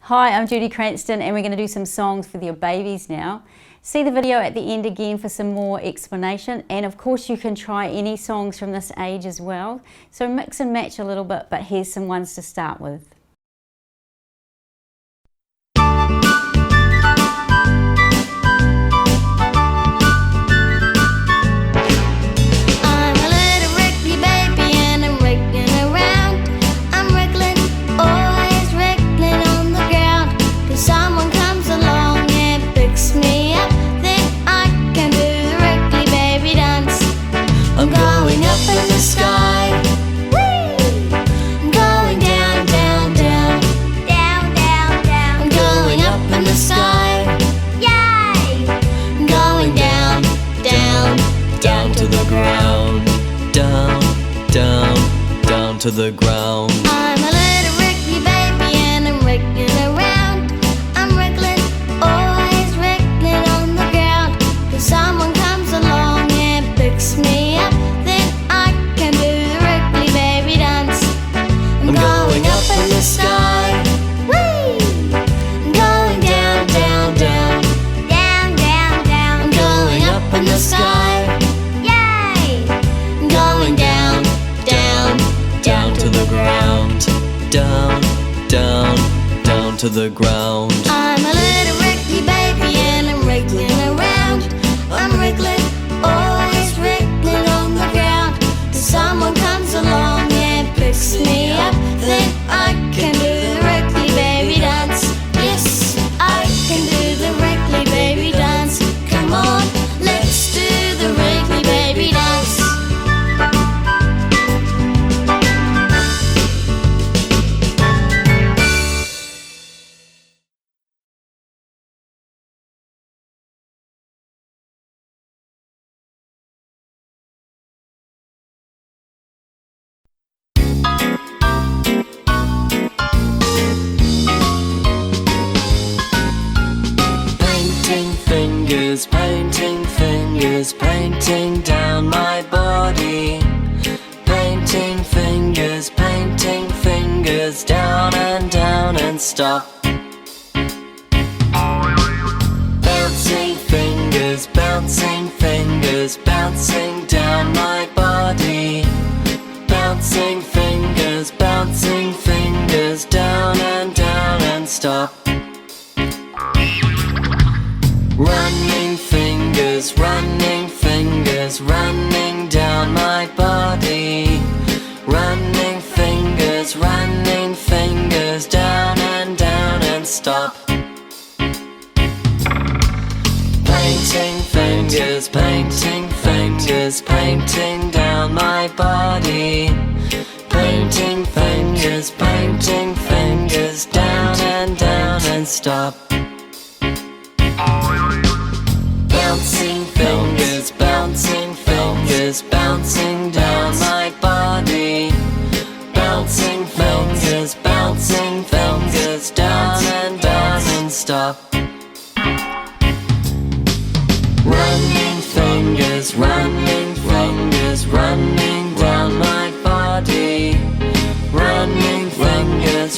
Hi, I'm Judi Cranston and we're going to do some songs for your babies now. See the video at the end again for some more explanation, and of course you can try any songs from this age as well. So mix and match a little bit, but here's some ones to start with. Down to the ground. I'm a little Wriggly baby and I'm wriggling around. I'm wriggling, always wriggling on the ground. If someone comes along and picks me up, then I can do the Wriggly baby dance. I'm going up in the sky. Whee! I'm going down, down, down. Down, down, down. I'm going up in the sky. Yay! I'm going down, down, down to the ground. Down, down, down to the ground. I'm a little Wriggly baby and I'm wriggling around. I'm wriggling, always wriggling on the ground. Till someone comes along and picks me up, then I can do the Wriggly baby dance. Yes, I can do the Wriggly baby dance. Come on, let's do the Wriggly baby dance. Painting fingers, painting down my body. Painting fingers, down and stop. Bouncing fingers, bouncing down my body. Bouncing fingers, down and stop. Running fingers, running down my body. Running fingers, down and stop. Painting fingers, painting down my body. Painting fingers, down and stop. Bouncing fingers, bouncing down my body. Bouncing fingers, down and stop. Running fingers, running down my body. Running fingers,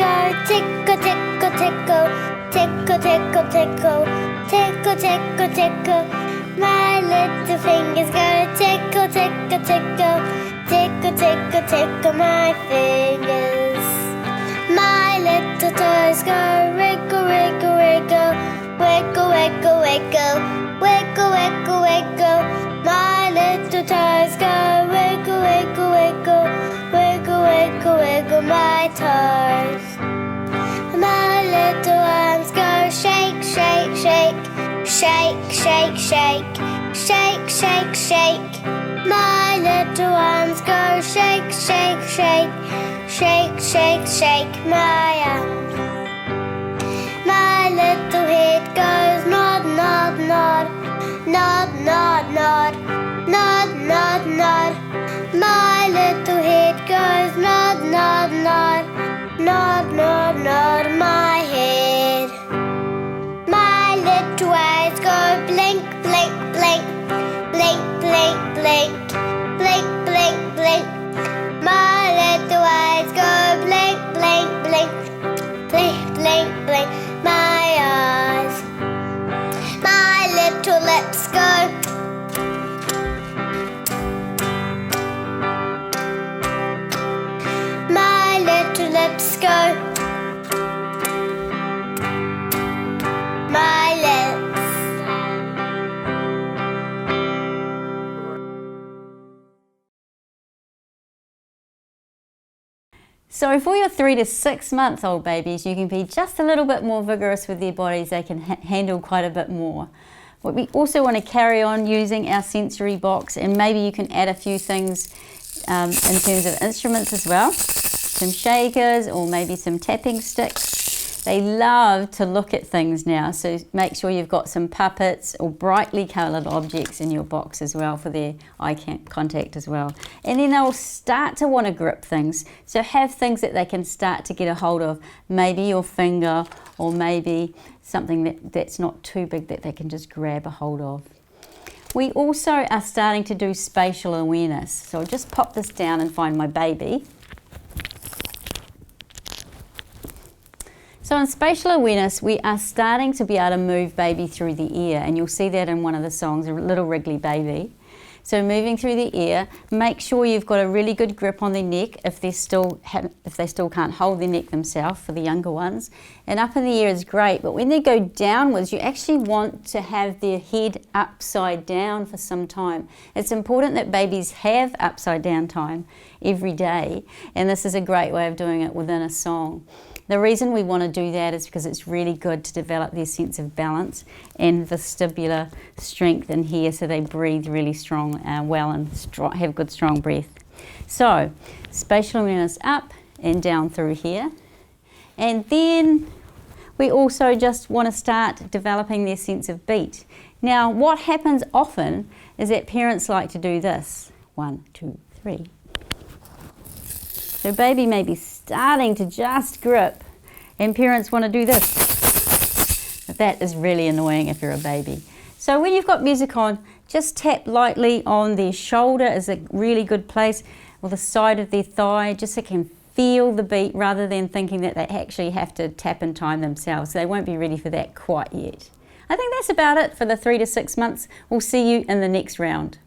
go tickle, tickle, tickle, tickle, tickle, tickle, tickle, tickle, tickle. My little fingers go tickle, tickle, tickle, tickle, tickle, tickle my fingers. My little toes go wriggle, wriggle, wriggle, wiggle, wiggle, wiggle, wiggle, wiggle, wiggle. My little toes go wiggle, wiggle, wiggle, wiggle, wiggle, wiggle my toes. My little arms go shake, shake, shake, shake, shake, shake, shake, shake, shake. My little arms go shake, shake, shake, shake, shake, shake my arms. My little head goes nod, nod, nod, nod, nod, nod, nod, nod, nod. My little head goes nod, nod, nod, nod, nod, nod my head. My little eyes go blink, blink, blink, blink, blink, blink, blink, blink, blink. My little eyes go blink, blink, blink, blink, blink, blink. My eyes. My little lips go. My little lips go. My lips. So for your 3 to 6 month old babies, you can be just a little bit more vigorous with their bodies. They can handle quite a bit more. But we also want to carry on using our sensory box, and maybe you can add a few things in terms of instruments as well. Some shakers or maybe some tapping sticks. They love to look at things now, so make sure you've got some puppets or brightly coloured objects in your box as well for their eye contact as well. And then they'll start to want to grip things, so have things that they can start to get a hold of, maybe your finger or maybe something that's not too big that they can just grab a hold of. We also are starting to do spatial awareness, so I'll just pop this down and find my baby. So in spatial awareness, we are starting to be able to move baby through the ear, and you'll see that in one of the songs, a little Wriggly baby. So moving through the ear, make sure you've got a really good grip on their neck if they still can't hold their neck themselves, for the younger ones. And up in the ear is great, but when they go downwards, you actually want to have their head upside down for some time. It's important that babies have upside down time every day, and this is a great way of doing it within a song. The reason we want to do that is because it's really good to develop their sense of balance and vestibular strength in here, so they breathe really strong well and have good strong breath. So spatial awareness up and down through here. And then we also just want to start developing their sense of beat. Now what happens often is that parents like to do this. 1, 2, 3. So baby may be starting to just grip, and parents want to do this. But that is really annoying if you're a baby. So when you've got music on, just tap lightly on their shoulder is a really good place, or the side of their thigh, just so they can feel the beat rather than thinking that they actually have to tap in time themselves. They won't be ready for that quite yet. I think that's about it for the 3 to 6 months. We'll see you in the next round.